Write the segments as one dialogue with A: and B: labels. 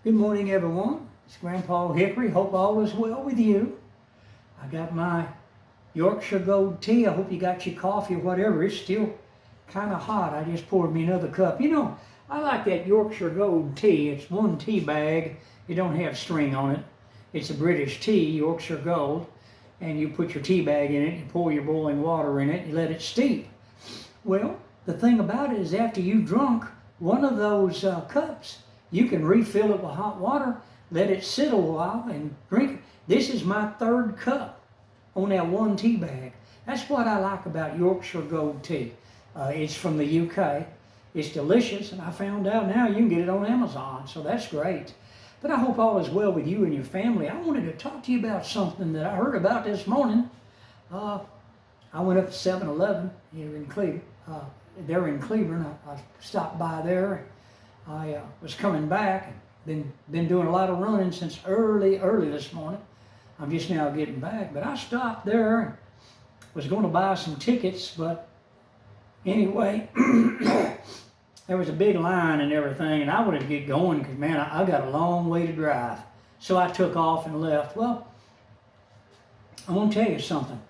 A: Good morning, everyone. It's Grandpa Hickory. Hope all is well with you. I got my Yorkshire Gold tea. I hope you got your coffee or whatever. It's still kind of hot. I just poured me another cup. You know, I like that Yorkshire Gold tea. It's one tea bag. It don't have string on it. It's a British tea, Yorkshire Gold. And you put your tea bag in it, you pour your boiling water in it, you let it steep. Well, the thing about it is after you've drunk one of those cups, you can refill it with hot water, let it sit a while, and drink it. This is my third cup on that one tea bag. That's what I like about Yorkshire Gold tea. It's from the UK. It's delicious, and I found out now you can get it on Amazon, so that's great. But I hope all is well with you and your family. I wanted to talk to you about something that I heard about this morning. I went up to 7-Eleven here in Cleveland. They're in Cleveland. I stopped by there. I was coming back. Been doing a lot of running since early this morning. I'm just now getting back. But I stopped there and was going to buy some tickets. But anyway, there was a big line and everything. And I wanted to get going because, man, I got a long way to drive. So I took off and left. Well, I want to tell you something.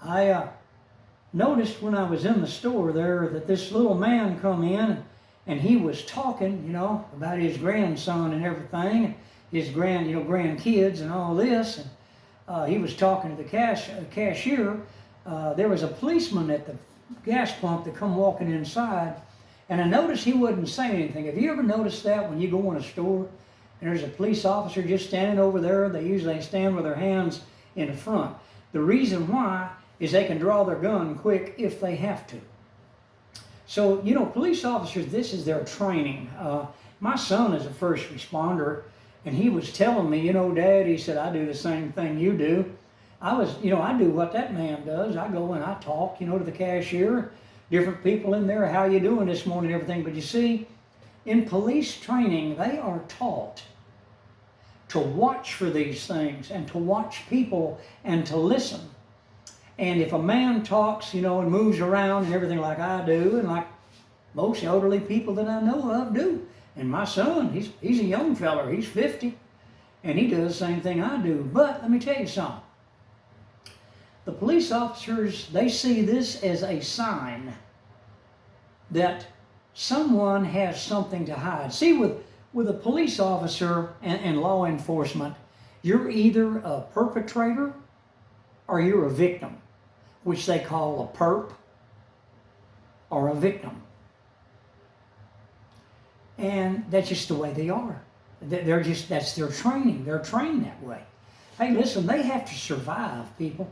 A: I noticed when I was in the store there that this little man come in and he was talking, you know, about his grandson and everything, his grandkids and all this. And he was talking to the cashier. There was a policeman at the gas pump that come walking inside, and I noticed he wouldn't say anything. Have you ever noticed that when you go in a store and there's a police officer just standing over there? They usually stand with their hands in the front. The reason why is they can draw their gun quick if they have to. So, you know, police officers, this is their training. My son is a first responder, and he was telling me, you know, Dad, he said, I do the same thing you do. I do what that man does. I go and I talk, you know, to the cashier, different people in there, how you doing this morning, everything. But you see, in police training, they are taught to watch for these things and to watch people and to listen. And if a man talks, you know, and moves around and everything like I do, and like most elderly people that I know of do, and my son, he's a young feller, he's 50, and he does the same thing I do. But let me tell you something. The police officers, they see this as a sign that someone has something to hide. See, with a police officer and law enforcement, you're either a perpetrator or you're a victim, which they call a perp or a victim. And that's just the way they are. That's their training. They're trained that way. Hey, listen, they have to survive, people,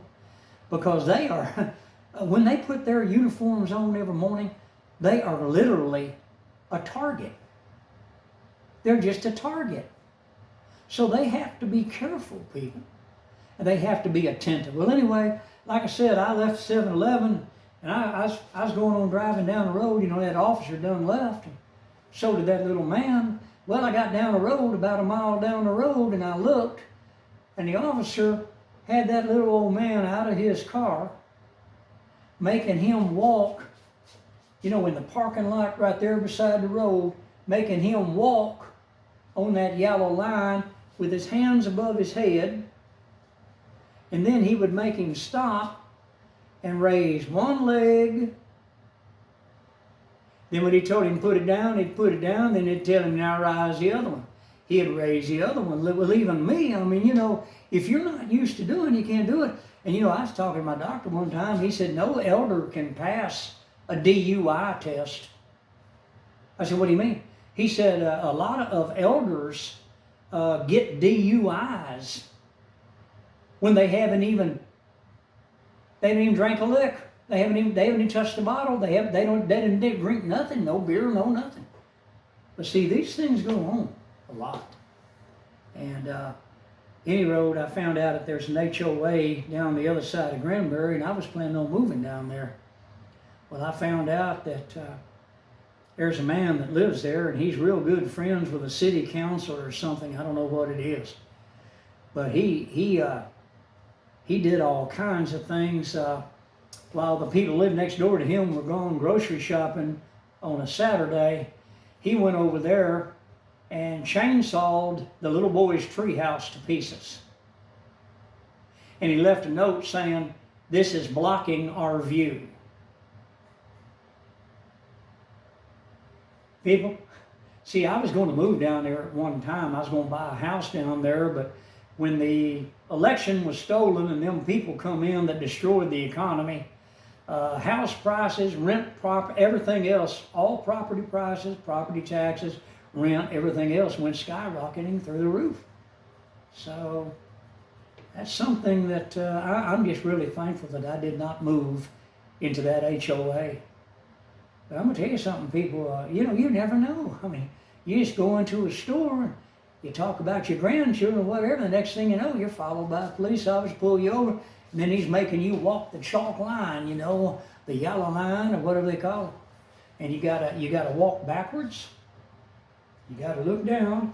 A: because they are, when they put their uniforms on every morning, they are literally a target. They're just a target. So they have to be careful, people. And they have to be attentive. Well, anyway, like I said, I left 7-Eleven, and I was going on driving down the road. You know, that officer done left, and so did that little man. Well, I got down the road, about a mile down the road, and I looked, and the officer had that little old man out of his car, making him walk, you know, in the parking lot right there beside the road, making him walk on that yellow line with his hands above his head. And then he would make him stop and raise one leg. Then when he told him to put it down, he'd put it down. Then he'd tell him, now rise the other one. He'd raise the other one. Well, even me, I mean, you know, if you're not used to doing it, you can't do it. And, you know, I was talking to my doctor one time. He said, no elder can pass a DUI test. I said, what do you mean? He said, a lot of elders get DUIs when they haven't even drank a lick. They haven't even touched the bottle. They didn't drink nothing, no beer, no nothing. But see, these things go on a lot. And any road, I found out that there's an HOA down the other side of Granbury, and I was planning on moving down there. Well, I found out that there's a man that lives there, and he's real good friends with a city councilor or something. I don't know what it is. But he did all kinds of things while the people living next door to him were gone grocery shopping on a Saturday. He went over there and chainsawed the little boy's treehouse to pieces. And he left a note saying, "This is blocking our view." People, see, I was going to move down there at one time. I was going to buy a house down there, but when the election was stolen and them people come in that destroyed the economy, house prices, rent, everything else, all property prices, property taxes, rent, everything else went skyrocketing through the roof. So that's something that I'm just really thankful that I did not move into that HOA. But I'm going to tell you something, people, you know, you never know. I mean, you just go into a store, you talk about your grandchildren or whatever, the next thing you know, you're followed by a police officer, pull you over, and then he's making you walk the chalk line, you know, the yellow line or whatever they call it. And you gotta walk backwards. You gotta look down.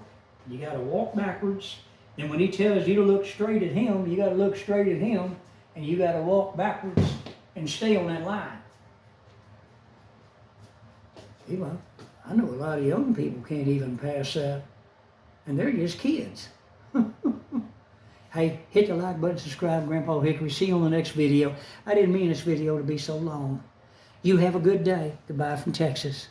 A: You gotta walk backwards. And when he tells you to look straight at him, you gotta look straight at him, and you gotta walk backwards and stay on that line. Well, I know a lot of young people can't even pass that, and they're just kids. Hey, hit the like button, subscribe, Grandpa Hickory. See you on the next video. I didn't mean this video to be so long. You have a good day. Goodbye from Texas.